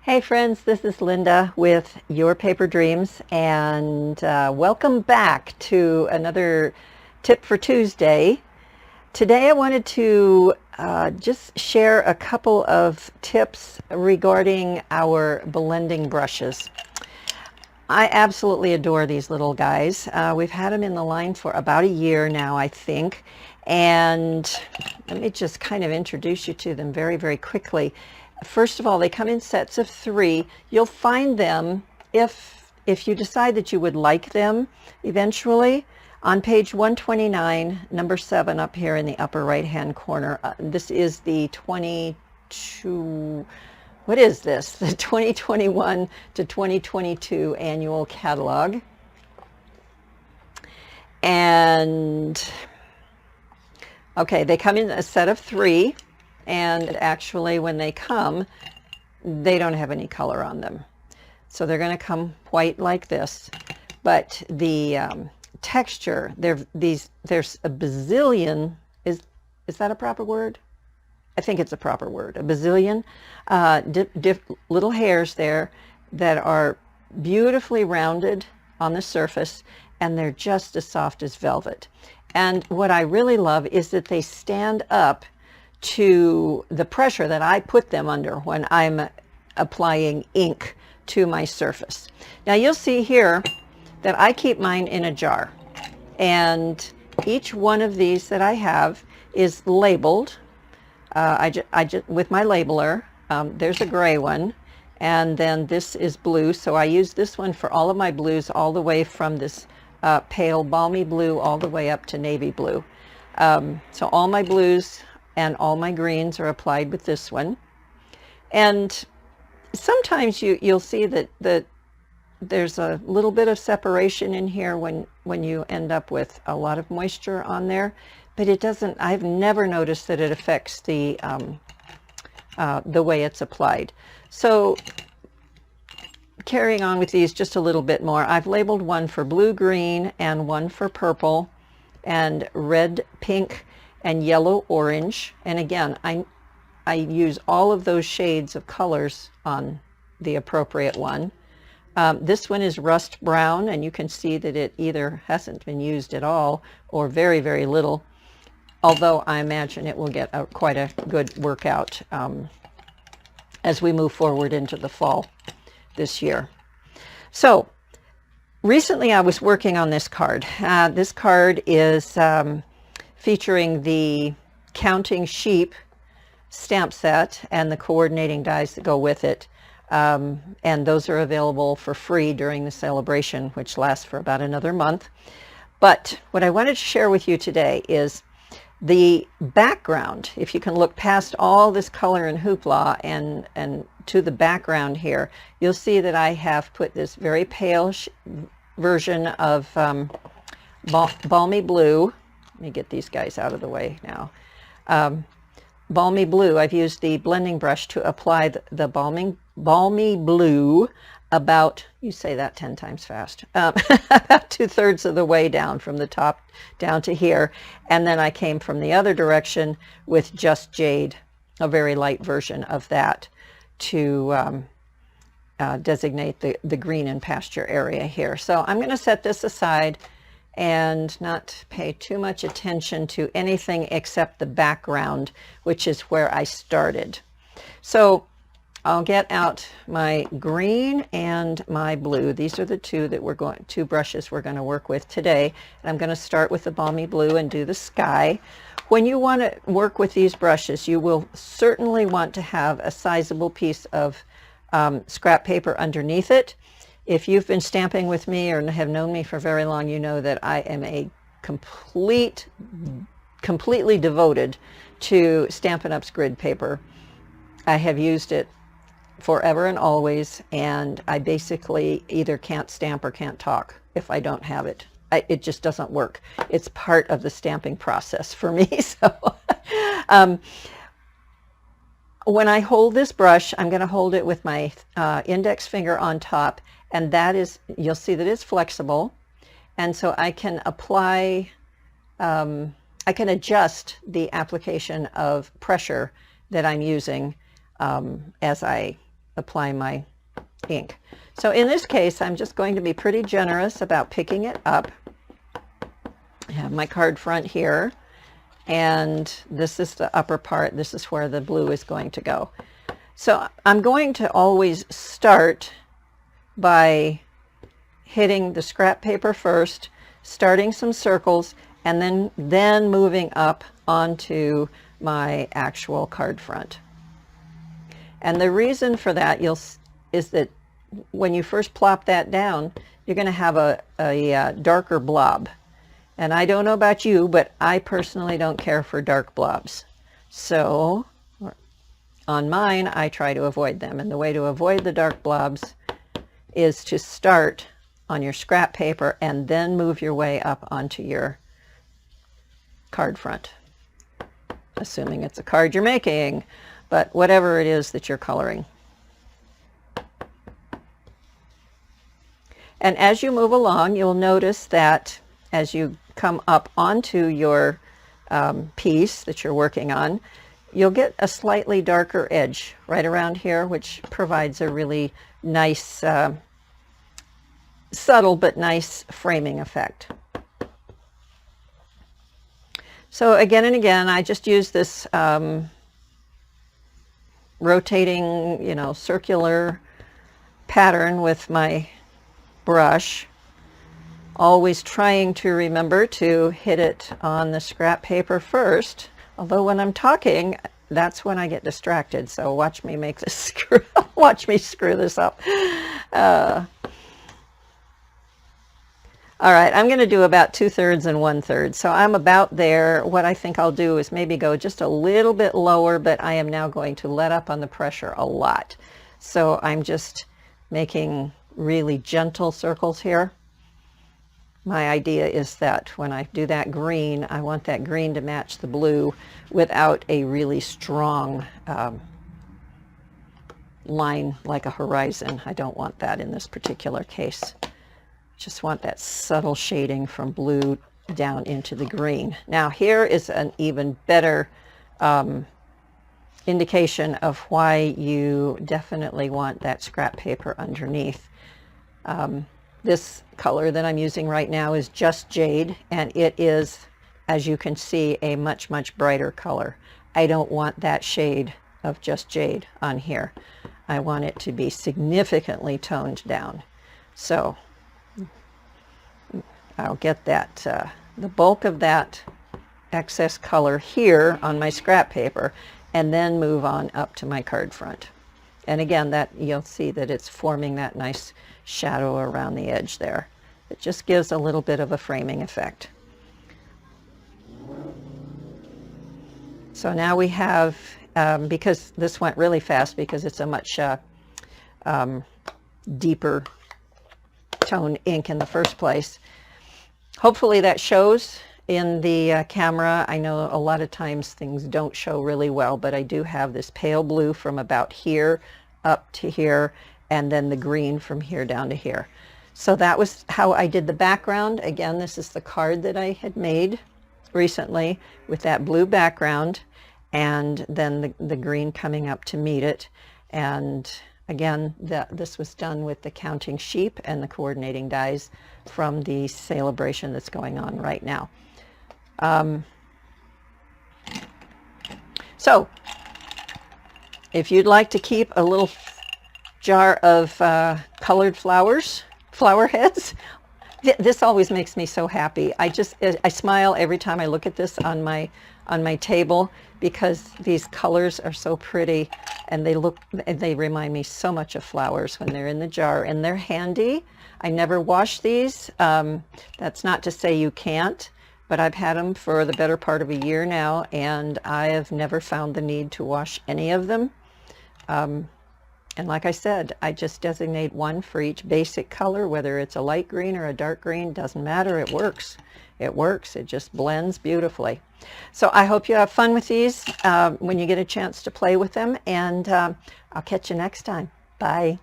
Hey friends, this is Linda with Your Paper Dreams, and welcome back to another Tip for Tuesday. Today I wanted to just share a couple of tips regarding our blending brushes. I absolutely adore these little guys. We've had them in the line for about a year now, I think, and let me just kind of introduce you to them very, very quickly. First of all, they come in sets of 3. You'll find them, if you decide that you would like them eventually, on page 129, number 7 up here in the upper right hand corner. This is the 22, what is this? The 2021 to 2022 annual catalog. And okay, they come in a set of 3. And actually, when they come, they don't have any color on them. So they're going to come white like this. But the texture, there's a bazillion, is that a proper word? I think it's a proper word. A bazillion little hairs there that are beautifully rounded on the surface, and they're just as soft as velvet. And what I really love is that they stand up to the pressure that I put them under when I'm applying ink to my surface. Now you'll see here that I keep mine in a jar, and each one of these that I have is labeled. With my labeler. There's a gray one, and then this is blue, so I use this one for all of my blues, all the way from this pale balmy blue all the way up to navy blue. So all my blues and all my greens are applied with this one. And sometimes you'll see that there's a little bit of separation in here when you end up with a lot of moisture on there, but it doesn't, I've never noticed that it affects the way it's applied. So carrying on with these just a little bit more, I've labeled one for blue green and one for purple and red pink and yellow orange. And again, I use all of those shades of colors on the appropriate one. This one is rust brown, and you can see that it either hasn't been used at all or very, very little, although I imagine it will get quite a good workout as we move forward into the fall this year. So recently I was working on this card. This card is featuring the Counting Sheep stamp set and the coordinating dies that go with it. And those are available for free during the celebration, which lasts for about another month. But what I wanted to share with you today is the background. If you can look past all this color and hoopla and to the background here, you'll see that I have put this very pale version of balmy blue. Let me get these guys out of the way now. Balmy blue, I've used the blending brush to apply the balmy blue about, you say that 10 times fast, about 2/3 of the way down from the top down to here. And then I came from the other direction with just jade, a very light version of that, to designate the green and pasture area here. So I'm going to set this aside and not pay too much attention to anything except the background, which is where I started. So I'll get out my green and my blue. These are the two brushes we're going to work with today. And I'm going to start with the balmy blue and do the sky. When you want to work with these brushes, you will certainly want to have a sizable piece of scrap paper underneath it. If you've been stamping with me or have known me for very long, you know that I am a completely devoted to Stampin' Up's grid paper. I have used it forever and always, and I basically either can't stamp or can't talk if I don't have it. It just doesn't work. It's part of the stamping process for me. So when I hold this brush, I'm going to hold it with my index finger on top, and that is, you'll see that it's flexible, and so I can apply, I can adjust the application of pressure that I'm using as I apply my ink. So in this case, I'm just going to be pretty generous about picking it up. I have my card front here, and this is the upper part. This is where the blue is going to go. So I'm going to always start by hitting the scrap paper first, starting some circles, and then moving up onto my actual card front. And the reason for that is that when you first plop that down, you're going to have a darker blob. And I don't know about you, but I personally don't care for dark blobs. So on mine, I try to avoid them. And the way to avoid the dark blobs is to start on your scrap paper and then move your way up onto your card front, assuming it's a card you're making, but whatever it is that you're coloring. And as you move along, you'll notice that as you come up onto your piece that you're working on, you'll get a slightly darker edge right around here, which provides a really nice, subtle but nice framing effect. So again and again, I just use this rotating, circular pattern with my brush, always trying to remember to hit it on the scrap paper first. Although when I'm talking, that's when I get distracted. So watch me make this watch me screw this up. All right, I'm going to do about 2/3 and 1/3. So I'm about there. What I think I'll do is maybe go just a little bit lower, but I am now going to let up on the pressure a lot. So I'm just making really gentle circles here. My idea is that when I do that green, I want that green to match the blue without a really strong line like a horizon. I don't want that in this particular case. Just want that subtle shading from blue down into the green. Now here is an even better indication of why you definitely want that scrap paper underneath. This color that I'm using right now is Just Jade, and it is, as you can see, a much, much brighter color. I don't want that shade of Just Jade on here. I want it to be significantly toned down. So I'll get that, the bulk of that excess color here on my scrap paper, and then move on up to my card front. And again, that you'll see that it's forming that nice shadow around the edge there. It just gives a little bit of a framing effect. So now we have, because this went really fast because it's a much deeper tone ink in the first place. Hopefully that shows in the camera. I know a lot of times things don't show really well, but I do have this pale blue from about here up to here, and then the green from here down to here. So that was how I did the background. Again, this is the card that I had made recently with that blue background, and then the green coming up to meet it. And again, this was done with the counting sheep and the coordinating dies from the celebration that's going on right now. So if you'd like to keep a little jar of colored flower heads, this always makes me so happy. I smile every time I look at this on my table, because these colors are so pretty, and they remind me so much of flowers when they're in the jar, and they're handy. I never wash these. That's not to say you can't, but I've had them for the better part of a year now, and I have never found the need to wash any of them. And like I said, I just designate one for each basic color, whether it's a light green or a dark green, doesn't matter, it works. It works, it just blends beautifully. So I hope you have fun with these when you get a chance to play with them, and I'll catch you next time. Bye.